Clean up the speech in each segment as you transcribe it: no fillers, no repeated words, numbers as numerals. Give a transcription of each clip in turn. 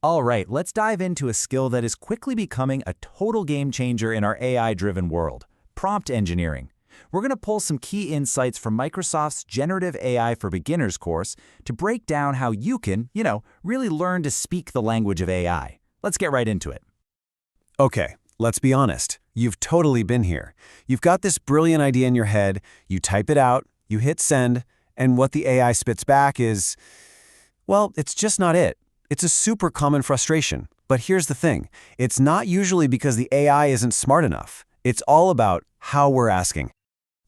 All right, let's dive into a skill that is quickly becoming a total game changer in our AI-driven world, prompt engineering. We're going to pull some key insights from Microsoft's Generative AI for Beginners course to break down how you can, really learn to speak the language of AI. Let's get right into it. Okay, let's be honest. You've totally been here. You've got this brilliant idea in your head, you type it out, you hit send, and what the AI spits back is, well, it's just not it. It's a super common frustration. But here's the thing. It's not usually because the AI isn't smart enough. It's all about how we're asking.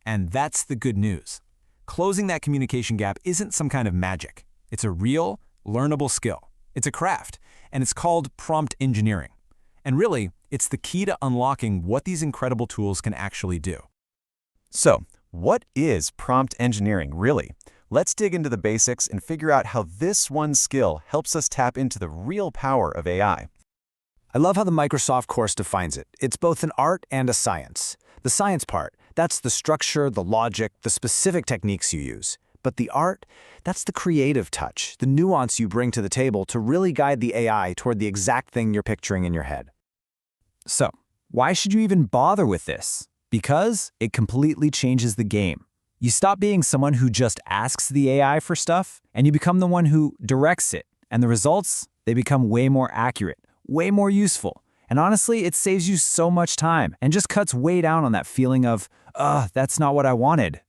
And that's the good news. Closing that communication gap isn't some kind of magic. It's a real, learnable skill. It's a craft, and it's called prompt engineering. And really, it's the key to unlocking what these incredible tools can actually do. So, what is prompt engineering really? Let's dig into the basics and figure out how this one skill helps us tap into the real power of AI. I love how the Microsoft course defines it. It's both an art and a science. The science part, that's the structure, the logic, the specific techniques you use. But the art, that's the creative touch, the nuance you bring to the table to really guide the AI toward the exact thing you're picturing in your head. So, why should you even bother with this? Because it completely changes the game. You stop being someone who just asks the AI for stuff, and you become the one who directs it. And the results, they become way more accurate, way more useful. And honestly, it saves you so much time and just cuts way down on that feeling of, that's not what I wanted.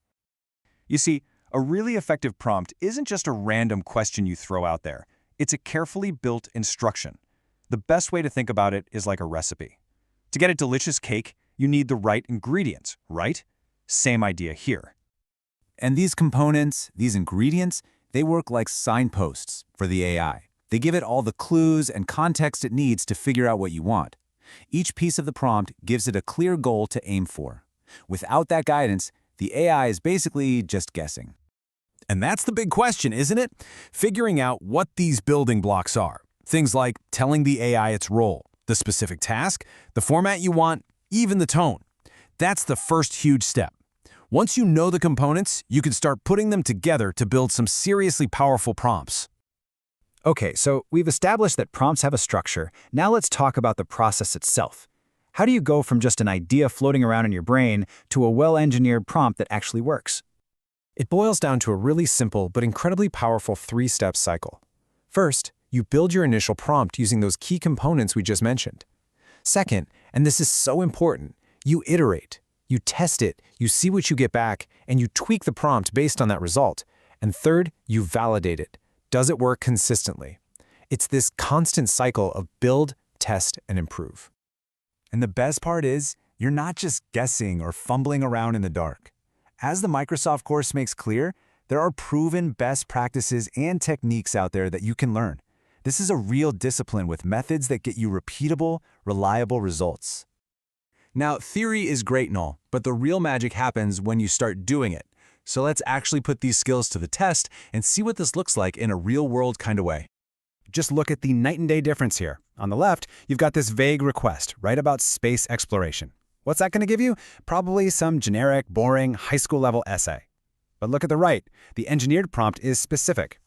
You see, a really effective prompt isn't just a random question you throw out there. It's a carefully built instruction. The best way to think about it is like a recipe. To get a delicious cake, you need the right ingredients, right? Same idea here. And these components, these ingredients, they work like signposts for the AI. They give it all the clues and context it needs to figure out what you want. Each piece of the prompt gives it a clear goal to aim for. Without that guidance, the AI is basically just guessing. And that's the big question, isn't it? Figuring out what these building blocks are. Things like telling the AI its role, the specific task, the format you want, even the tone. That's the first huge step. Once you know the components, you can start putting them together to build some seriously powerful prompts. Okay, so we've established that prompts have a structure. Now let's talk about the process itself. How do you go from just an idea floating around in your brain to a well-engineered prompt that actually works? It boils down to a really simple but incredibly powerful three-step cycle. First, you build your initial prompt using those key components we just mentioned. Second, and this is so important, you iterate. You test it, you see what you get back, and you tweak the prompt based on that result. And third, you validate it. Does it work consistently? It's this constant cycle of build, test, and improve. And the best part is, you're not just guessing or fumbling around in the dark. As the Microsoft course makes clear, there are proven best practices and techniques out there that you can learn. This is a real discipline with methods that get you repeatable, reliable results. Now, theory is great and all, but the real magic happens when you start doing it. So let's actually put these skills to the test and see what this looks like in a real-world kind of way. Just look at the night and day difference here. On the left, you've got this vague request, write about space exploration. What's that going to give you? Probably some generic, boring, high school-level essay. But look at the right. The engineered prompt is specific.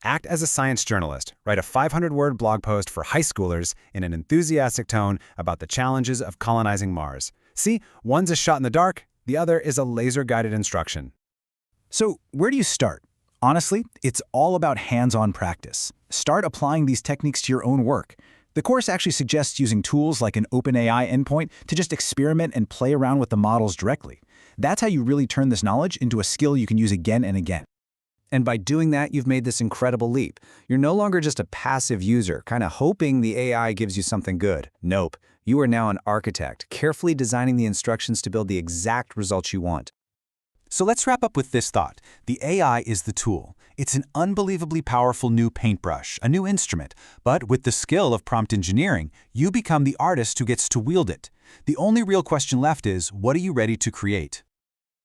Act as a science journalist. Write a 500-word blog post for high schoolers in an enthusiastic tone about the challenges of colonizing Mars. See, one's a shot in the dark, the other is a laser-guided instruction. So, where do you start? Honestly, it's all about hands-on practice. Start applying these techniques to your own work. The course actually suggests using tools like an OpenAI endpoint to just experiment and play around with the models directly. That's how you really turn this knowledge into a skill you can use again and again. And by doing that, you've made this incredible leap. You're no longer just a passive user, kind of hoping the AI gives you something good. Nope. You are now an architect, carefully designing the instructions to build the exact results you want. So let's wrap up with this thought. The AI is the tool. It's an unbelievably powerful new paintbrush, a new instrument. But with the skill of prompt engineering, you become the artist who gets to wield it. The only real question left is, what are you ready to create?